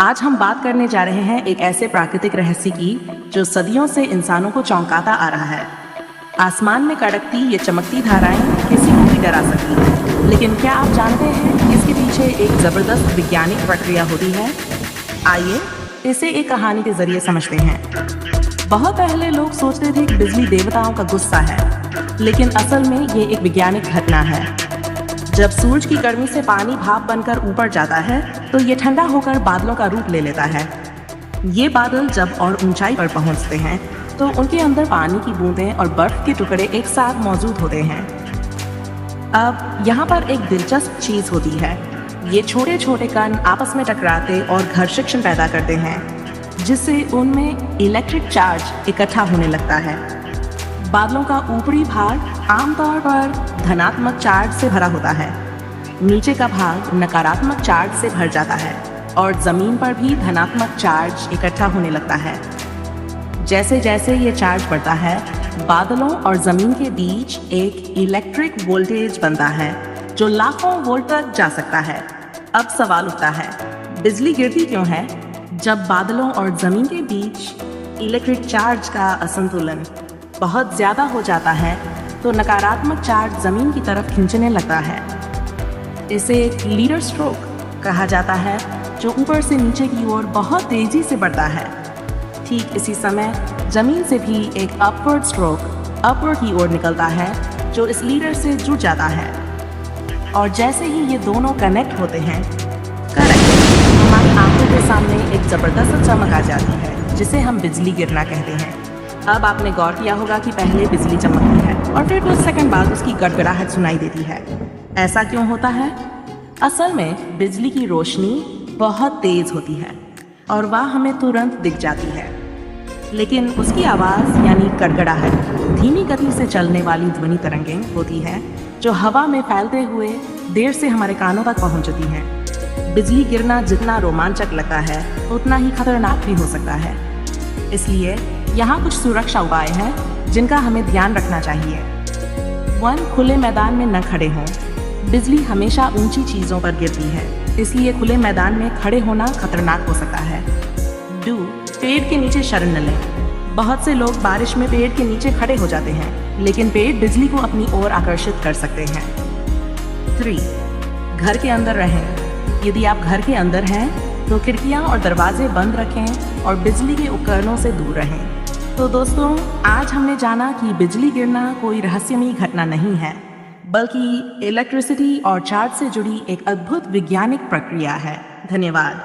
आज हम बात करने जा रहे हैं एक ऐसे प्राकृतिक रहस्य की जो सदियों से इंसानों को चौंकाता आ रहा है। आसमान में कड़कती ये चमकती धाराएं किसी को भी डरा सकती हैं, लेकिन क्या आप जानते हैं कि इसके पीछे एक जबरदस्त वैज्ञानिक प्रक्रिया होती है? आइए इसे एक कहानी के जरिए समझते हैं। बहुत पहले लोग सोचते थे कि बिजली देवताओं का गुस्सा है, लेकिन असल में ये एक वैज्ञानिक घटना है। जब सूरज की गर्मी से पानी भाप बनकर ऊपर जाता है तो ये ठंडा होकर बादलों का रूप ले लेता है। ये बादल जब और ऊंचाई पर पहुंचते हैं तो उनके अंदर पानी की बूंदें और बर्फ के टुकड़े एक साथ मौजूद होते हैं। अब यहाँ पर एक दिलचस्प चीज होती है। ये छोटे छोटे कण आपस में टकराते और घर्षण पैदा करते हैं, जिससे उनमें इलेक्ट्रिक चार्ज इकट्ठा होने लगता है। बादलों का ऊपरी भाग आमतौर पर धनात्मक चार्ज से भरा होता है, नीचे का भाग नकारात्मक चार्ज से भर जाता है और जमीन पर भी धनात्मक चार्ज इकट्ठा होने लगता है। जैसे जैसे ये चार्ज बढ़ता है, बादलों और जमीन के बीच एक इलेक्ट्रिक वोल्टेज बनता है जो लाखों वोल्ट तक जा सकता है। अब सवाल उठता है, बिजली गिरती क्यों है? जब बादलों और जमीन के बीच इलेक्ट्रिक चार्ज का असंतुलन बहुत ज्यादा हो जाता है तो नकारात्मक चार्ज जमीन की तरफ खींचने लगता है। इसे एक लीडर स्ट्रोक कहा जाता है, जो ऊपर से नीचे की ओर बहुत तेजी से बढ़ता है। ठीक इसी समय जमीन से भी एक अपवर्ड स्ट्रोक अपवर्ड की ओर निकलता है, जो इस लीडर से जुड़ जाता है। और जैसे ही ये दोनों कनेक्ट होते हैं, हमारी आंखों के सामने एक जबरदस्त चमक आ जाती है, जिसे हम बिजली गिरना कहते हैं। अब आपने गौर किया होगा कि पहले बिजली चमकती है और फिर कुछ सेकंड बाद उसकी गड़गड़ाहट सुनाई देती है। ऐसा क्यों होता है? असल में बिजली की रोशनी बहुत तेज होती है और वह हमें तुरंत दिख जाती है, लेकिन उसकी आवाज़ यानी गड़गड़ाहट धीमी गति से चलने वाली ध्वनि तरंगें होती है, जो हवा में फैलते हुए देर से हमारे कानों तक पहुंचती हैं। बिजली गिरना जितना रोमांचक लगता है, उतना ही खतरनाक भी हो सकता है। इसलिए यहाँ कुछ सुरक्षा उपाय हैं जिनका हमें ध्यान रखना चाहिए। 1. खुले मैदान में न खड़े हों। बिजली हमेशा ऊंची चीज़ों पर गिरती है, इसलिए खुले मैदान में खड़े होना खतरनाक हो सकता है। 2. पेड़ के नीचे शरण न लें। बहुत से लोग बारिश में पेड़ के नीचे खड़े हो जाते हैं, लेकिन पेड़ बिजली को अपनी ओर आकर्षित कर सकते हैं। 3. घर के अंदर रहें। यदि आप घर के अंदर हैं तो खिड़कियां और दरवाजे बंद रखें और बिजली के उपकरणों से दूर रहें। तो दोस्तों, आज हमने जाना कि बिजली गिरना कोई रहस्यमयी घटना नहीं है, बल्कि इलेक्ट्रिसिटी और चार्ज से जुड़ी एक अद्भुत वैज्ञानिक प्रक्रिया है। धन्यवाद।